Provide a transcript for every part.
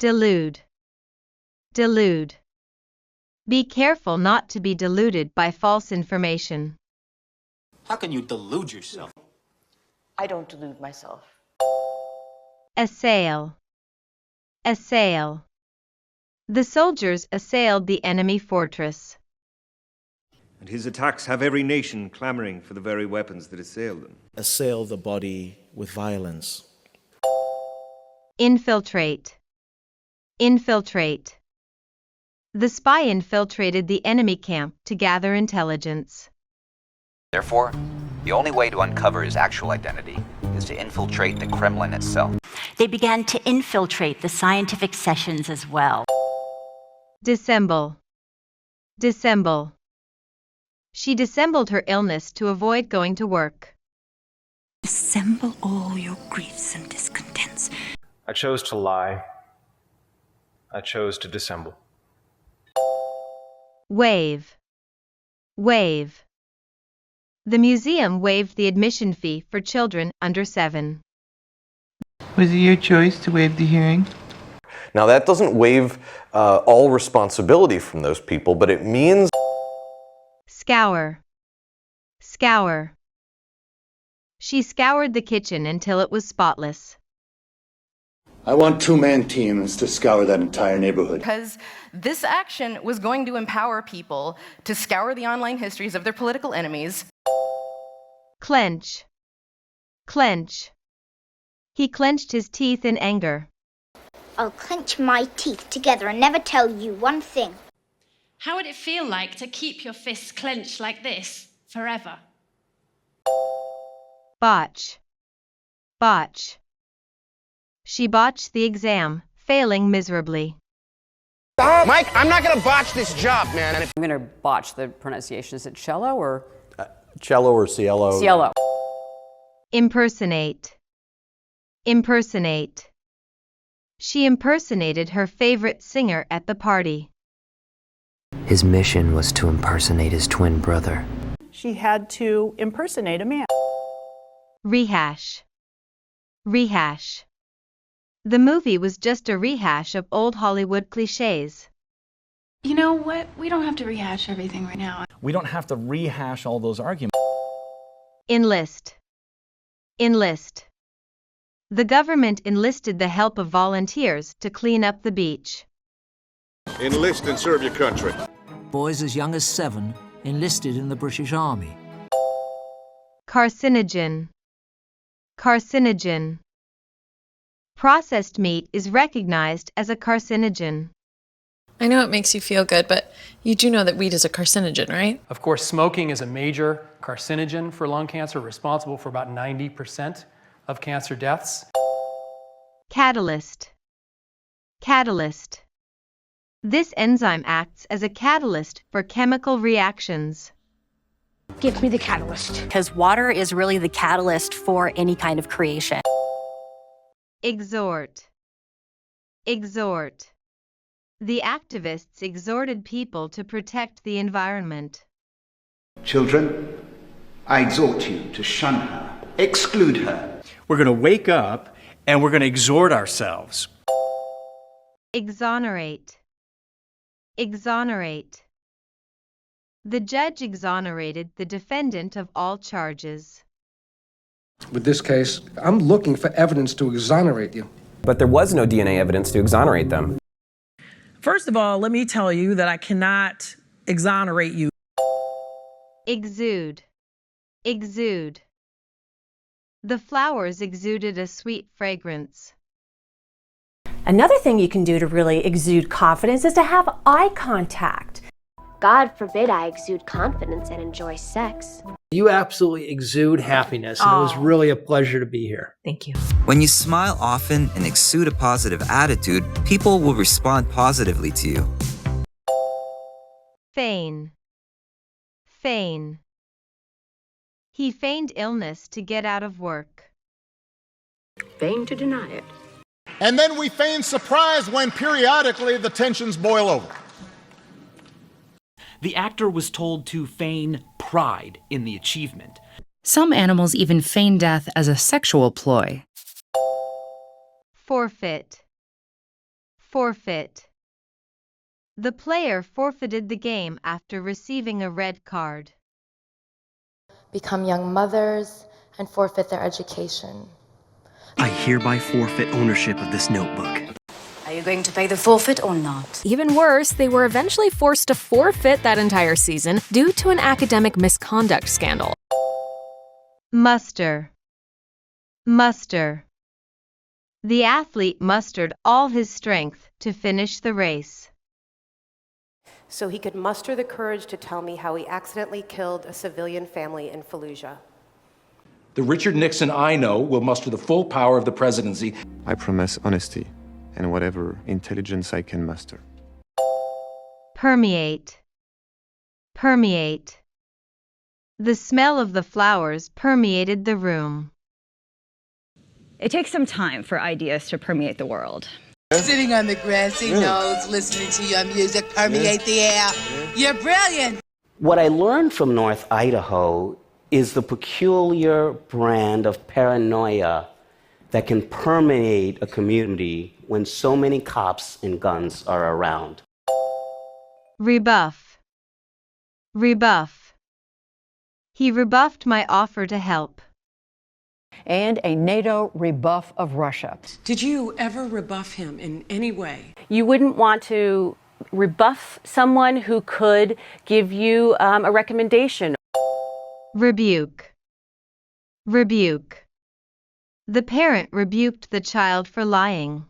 Delude. Delude. Be careful not to be deluded by false information. How can you delude yourself? I don't delude myself. Assail. Assail. The soldiers assailed the enemy fortress. And his attacks have every nation clamoring for the very weapons that assail them. Assail the body with violence. Infiltrate. Infiltrate. The spy infiltrated the enemy camp to gather intelligence. Therefore, the only way to uncover his actual identity is to infiltrate the Kremlin itself. They began to infiltrate the scientific sessions as well. Dissemble. Dissemble. She dissembled her illness to avoid going to work. Dissemble all your griefs and discontents. I chose to lie. I chose to dissemble. Waive. Waive. The museum waived the admission fee for children under 7. Was it your choice to waive the hearing? Now that doesn't waive all responsibility from those people, but it means... Scour. Scour. She scoured the kitchen until it was spotless. I want 2-man teams to scour that entire neighborhood. Because this action was going to empower people to scour the online histories of their political enemies. Clench. Clench. He clenched his teeth in anger. I'll clench my teeth together and never tell you one thing. How would it feel like to keep your fists clenched like this forever? Botch. Botch. She botched the exam, failing miserably. Mike, I'm not going to botch this job, man. I'm going to botch the pronunciation. Is it cello or? Cello or cielo? Cielo. Impersonate. Impersonate. She impersonated her favorite singer at the party. His mission was to impersonate his twin brother. She had to impersonate a man. Rehash. Rehash. The movie was just a rehash of old Hollywood cliches. You know what? We don't have to rehash everything right now. We don't have to rehash all those arguments. Enlist. Enlist. The government enlisted the help of volunteers to clean up the beach. Enlist and serve your country. Boys as young as 7 enlisted in the British Army. Carcinogen. Carcinogen. Processed meat is recognized as a carcinogen. I know it makes you feel good, but you do know that weed is a carcinogen, right? Of course, smoking is a major carcinogen for lung cancer, responsible for about 90% of cancer deaths. Catalyst. Catalyst. This enzyme acts as a catalyst for chemical reactions. Give me the catalyst. Because water is really the catalyst for any kind of creation. Exhort. Exhort. The activists exhorted people to protect the environment. Children, I exhort you to shun her, exclude her. We're going to wake up and we're going to exhort ourselves. Exonerate. Exonerate. The judge exonerated the defendant of all charges. With this case, I'm looking for evidence to exonerate you. But there was no DNA evidence to exonerate them. First of all, let me tell you that I cannot exonerate you. Exude. Exude. The flowers exuded a sweet fragrance. Another thing you can do to really exude confidence is to have eye contact. God forbid I exude confidence and enjoy sex. You absolutely exude happiness, and it was really a pleasure to be here. Thank you. When you smile often and exude a positive attitude, people will respond positively to you. Feign. Feign. He feigned illness to get out of work. Feign to deny it. And then we feign surprise when periodically the tensions boil over. The actor was told to feign pride in the achievement. Some animals even feign death as a sexual ploy. Forfeit. Forfeit. The player forfeited the game after receiving a red card. Become young mothers and forfeit their education. I hereby forfeit ownership of this notebook. Are you going to pay the forfeit or not? Even worse, they were eventually forced to forfeit that entire season due to an academic misconduct scandal. Muster. Muster. The athlete mustered all his strength to finish the race. So he could muster the courage to tell me how he accidentally killed a civilian family in Fallujah. The Richard Nixon I know will muster the full power of the presidency. I promise honesty and whatever intelligence I can muster. Permeate. Permeate. The smell of the flowers permeated the room. It takes some time for ideas to permeate the world. Sitting on the grassy knolls, listening to your music permeate the air. You're brilliant. What I learned from North Idaho is the peculiar brand of paranoia that can permeate a community when so many cops and guns are around. Rebuff. Rebuff. He rebuffed my offer to help. And a NATO rebuff of Russia. Did you ever rebuff him in any way? You wouldn't want to rebuff someone who could give you a recommendation. Rebuke. Rebuke. The parent rebuked the child for lying.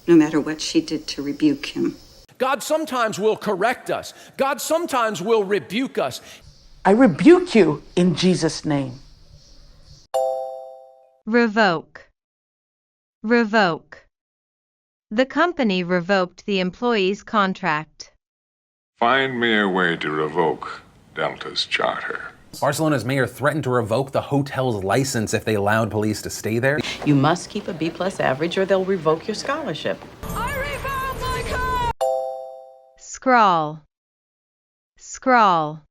No matter what she did to rebuke him. God sometimes will correct us. God sometimes will rebuke us. I rebuke you in Jesus' name. Revoke. Revoke. The company revoked the employee's contract. Find me a way to revoke Delta's charter. Barcelona's mayor threatened to revoke the hotel's license if they allowed police to stay there. You must keep a B+ average or they'll revoke your scholarship. Scrawl. Scrawl.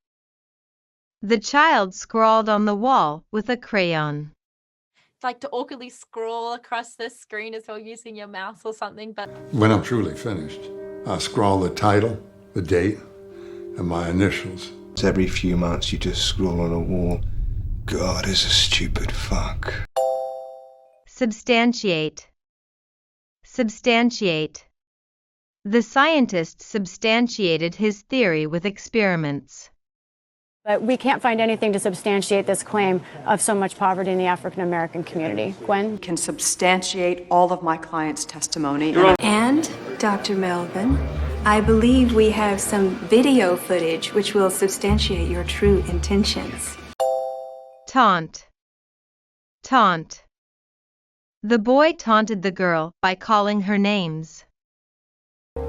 The child scrawled on the wall with a crayon. Like to awkwardly scroll across the screen as well using your mouse or something, but When I'm truly finished, I scrawl the title, the date, and my initials. Every few months you just scroll on a wall. God is a stupid fuck. Substantiate. Substantiate. The scientist substantiated his theory with experiments. But we can't find anything to substantiate this claim of so much poverty in the African American community. Gwen? Can substantiate all of my clients' testimony. And, Dr. Melvin, I believe we have some video footage which will substantiate your true intentions. Taunt. Taunt. The boy taunted the girl by calling her names.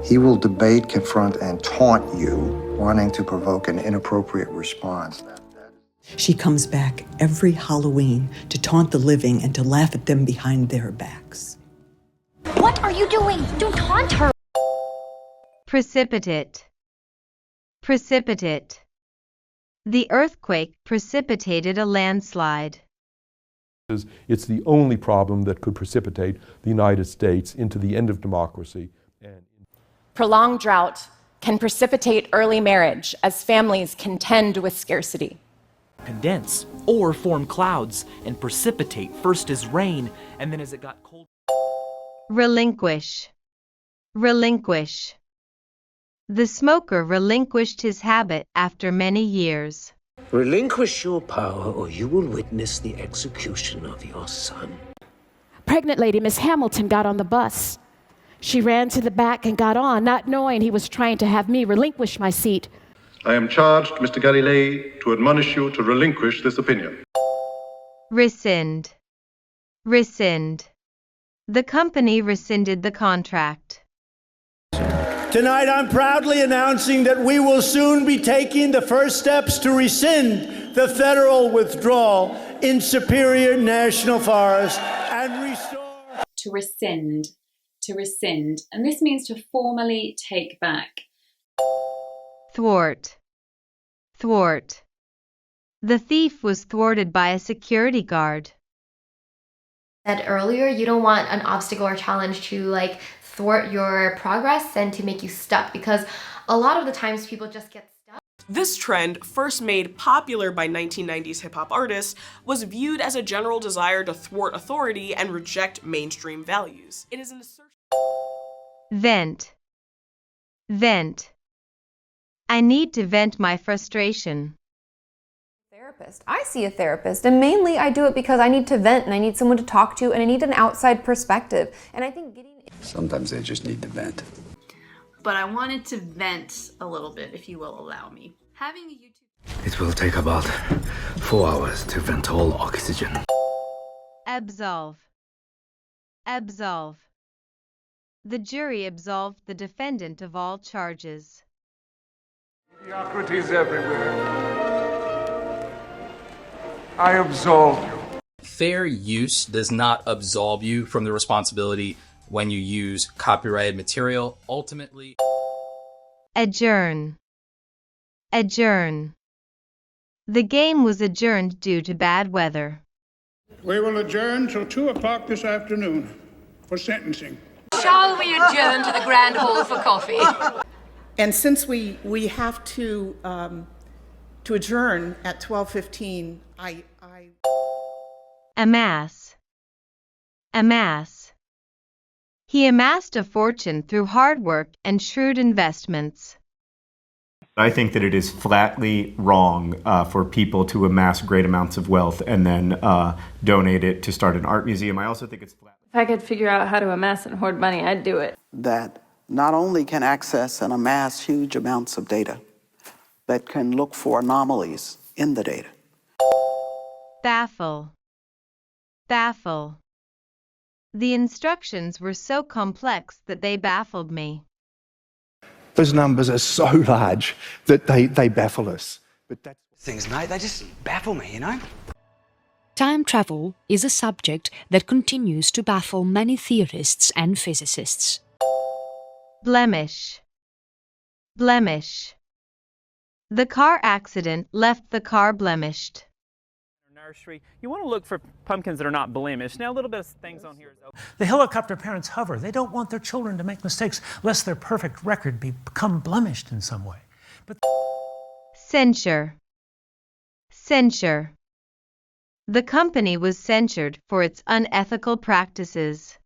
He will debate, confront, and taunt you, wanting to provoke an inappropriate response. She comes back every Halloween to taunt the living and to laugh at them behind their backs. What are you doing? Don't taunt her. Precipitate. Precipitate. The earthquake precipitated a landslide. It's the only problem that could precipitate the United States into the end of democracy. Prolonged drought can precipitate early marriage as families contend with scarcity. Condense or form clouds and precipitate first as rain and then as it got cold. Relinquish. Relinquish. The smoker relinquished his habit after many years. Relinquish your power or you will witness the execution of your son. Pregnant lady, Miss Hamilton, got on the bus. She ran to the back and got on, not knowing he was trying to have me relinquish my seat. I am charged, Mr. Galilei, to admonish you to relinquish this opinion. Rescind. Rescind. The company rescinded the contract. Tonight, I'm proudly announcing that we will soon be taking the first steps to rescind the federal withdrawal in Superior National Forest and restore. To rescind. To rescind, and this means to formally take back. Thwart. Thwart. The thief was thwarted by a security guard. Said earlier, you don't want an obstacle or challenge to thwart your progress and to make you stuck, because a lot of the times people just get stuck. This trend, first made popular by 1990s hip-hop artists, was viewed as a general desire to thwart authority and reject mainstream values. It is an assertion. Vent. Vent. I need to vent my frustration. I see a therapist, and mainly I do it because I need to vent and I need someone to talk to and I need an outside perspective. And I think sometimes they just need to vent. But I wanted to vent a little bit, if you will allow me. Having a YouTube... It will take about 4 hours to vent all oxygen. Absolve. Absolve. The jury absolved the defendant of all charges. Mediocrities everywhere. I absolve you. Fair use does not absolve you from the responsibility when you use copyrighted material. Ultimately, adjourn. Adjourn. The game was adjourned due to bad weather. We will adjourn till 2 o'clock this afternoon for sentencing. Shall we adjourn to the Grand Hall for coffee? And since we have to adjourn at 12:15, Amass. Amass. He amassed a fortune through hard work and shrewd investments. I think that it is flatly wrong for people to amass great amounts of wealth and then donate it to start an art museum. I also think it's flat. if I could figure out how to amass and hoard money, I'd do it. That not only can access and amass huge amounts of data, but can look for anomalies in the data. Baffle. Baffle. The instructions were so complex that they baffled me. Those numbers are so large that they baffle us. But that's things, mate, they just baffle me, you know? Time travel is a subject that continues to baffle many theorists and physicists. Blemish. Blemish. The car accident left the car blemished. Nursery, you want to look for pumpkins that are not blemished. Now, a little bit of things on here. The helicopter parents hover. They don't want their children to make mistakes lest their perfect record become blemished in some way. But censure. Censure. The company was censured for its unethical practices.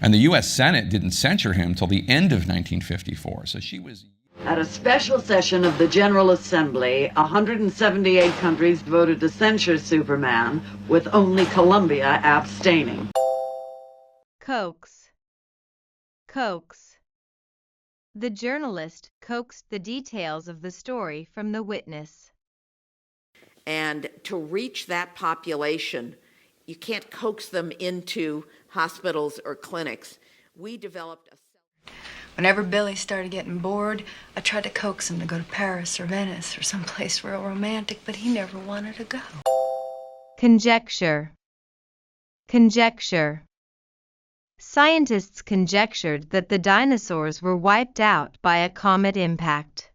And the U.S. Senate didn't censure him till the end of 1954, so she was... At a special session of the General Assembly, 178 countries voted to censure Superman, with only Colombia abstaining. Coax. Coax. The journalist coaxed the details of the story from the witness. And to reach that population, you can't coax them into hospitals or clinics. We developed a... Whenever Billy started getting bored, I tried to coax him to go to Paris or Venice or someplace real romantic, but he never wanted to go. Conjecture. Conjecture. Scientists conjectured that the dinosaurs were wiped out by a comet impact.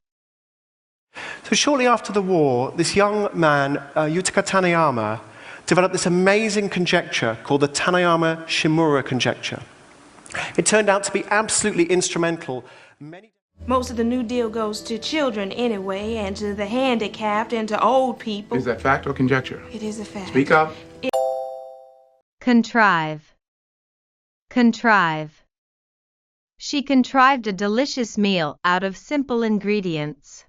So shortly after the war, this young man, Yutaka Taneyama, developed this amazing conjecture called the Taneyama-Shimura conjecture. It turned out to be absolutely instrumental. Most of the New Deal goes to children anyway, and to the handicapped, and to old people. Is that fact or conjecture? It is a fact. Speak up. Contrive. Contrive. She contrived a delicious meal out of simple ingredients.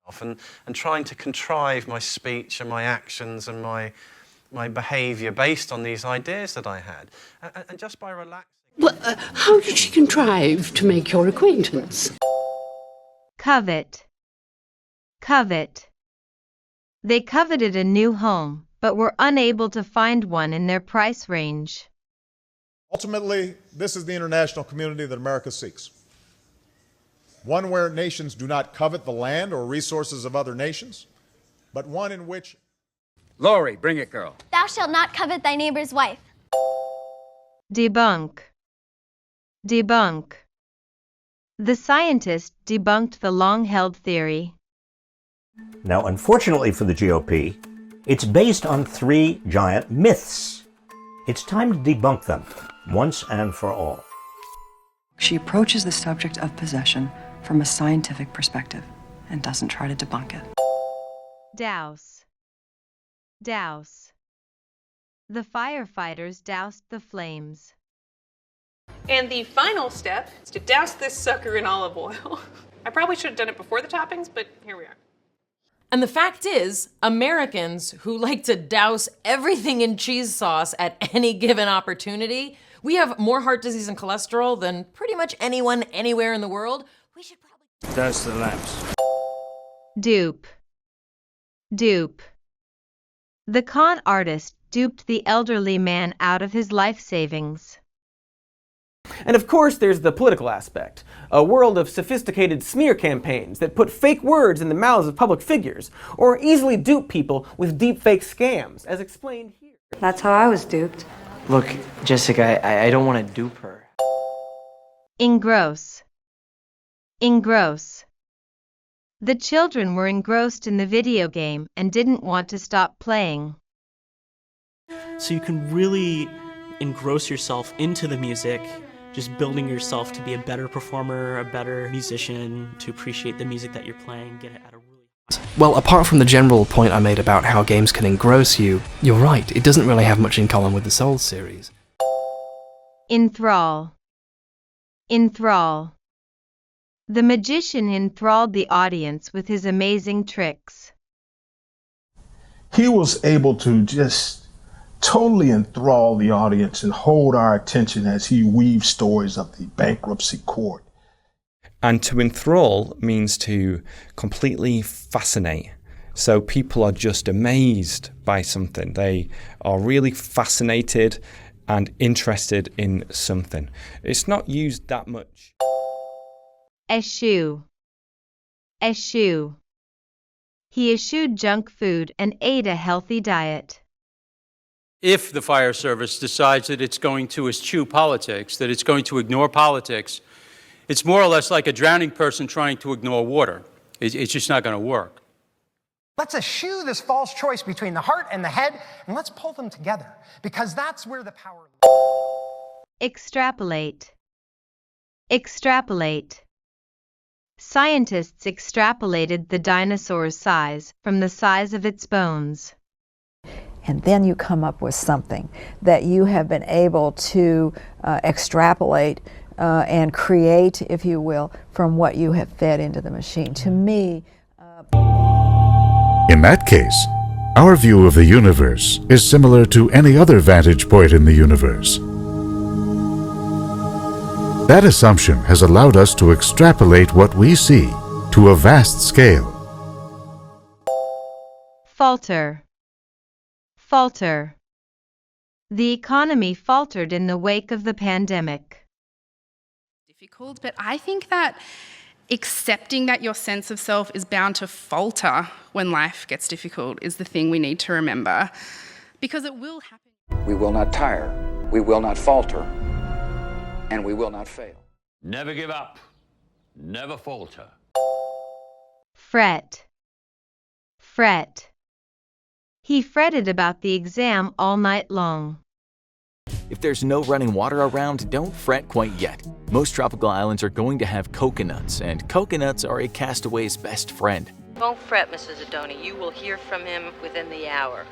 Often, and trying to contrive my speech and my actions and my behaviour based on these ideas that I had. And just by relaxing... Well, how did she contrive to make your acquaintance? Covet. Covet. They coveted a new home, but were unable to find one in their price range. Ultimately, this is the international community that America seeks. One where nations do not covet the land or resources of other nations, but one in which... Laurie, bring it, girl. Thou shalt not covet thy neighbor's wife. Debunk. Debunk. The scientist debunked the long-held theory. Now, unfortunately for the GOP, it's based on 3 giant myths. It's time to debunk them. once and for all. She approaches the subject of possession from a scientific perspective and doesn't try to debunk it. Douse. Douse. The firefighters doused the flames. And the final step is to douse this sucker in olive oil. I probably should have done it before the toppings, but here we are. And the fact is, Americans who like to douse everything in cheese sauce at any given opportunity, we have more heart disease and cholesterol than pretty much anyone anywhere in the world. We should probably douse the lamps. Dupe. Dupe. The con artist duped the elderly man out of his life savings. And of course, there's the political aspect, a world of sophisticated smear campaigns that put fake words in the mouths of public figures, or easily dupe people with deepfake scams, as explained here. That's how I was duped. Look, Jessica, I don't want to dupe her. Engross. Engross. The children were engrossed in the video game and didn't want to stop playing. So you can really engross yourself into the music, just building yourself to be a better performer, a better musician, to appreciate the music that you're playing, get it at a really... Well, apart from the general point I made about how games can engross you, you're right, it doesn't really have much in common with the Souls series. Enthrall. Enthrall. The magician enthralled the audience with his amazing tricks. He was able to just totally enthrall the audience and hold our attention as he weaves stories of the bankruptcy court. And to enthrall means to completely fascinate. So people are just amazed by something. They are really fascinated and interested in something. It's not used that much. Eschew. Eschew. He eschewed junk food and ate a healthy diet. If the fire service decides that it's going to eschew politics, that it's going to ignore politics, it's more or less like a drowning person trying to ignore water. It's just not going to work. Let's eschew this false choice between the heart and the head, and let's pull them together, because that's where the power lies. Extrapolate. Extrapolate. Scientists extrapolated the dinosaur's size from the size of its bones. And then you come up with something that you have been able to extrapolate and create, if you will, from what you have fed into the machine. To me... In that case, our view of the universe is similar to any other vantage point in the universe. That assumption has allowed us to extrapolate what we see to a vast scale. Falter. Falter. The economy faltered in the wake of the pandemic. Difficult, but I think that accepting that your sense of self is bound to falter when life gets difficult is the thing we need to remember, because it will happen. We will not tire, we will not falter, and we will not fail. Never give up, never falter. Fret. Fret. He fretted about the exam all night long. If there's no running water around, don't fret quite yet. Most tropical islands are going to have coconuts, and coconuts are a castaway's best friend. Don't fret, Mrs. Adoni. You will hear from him within the hour.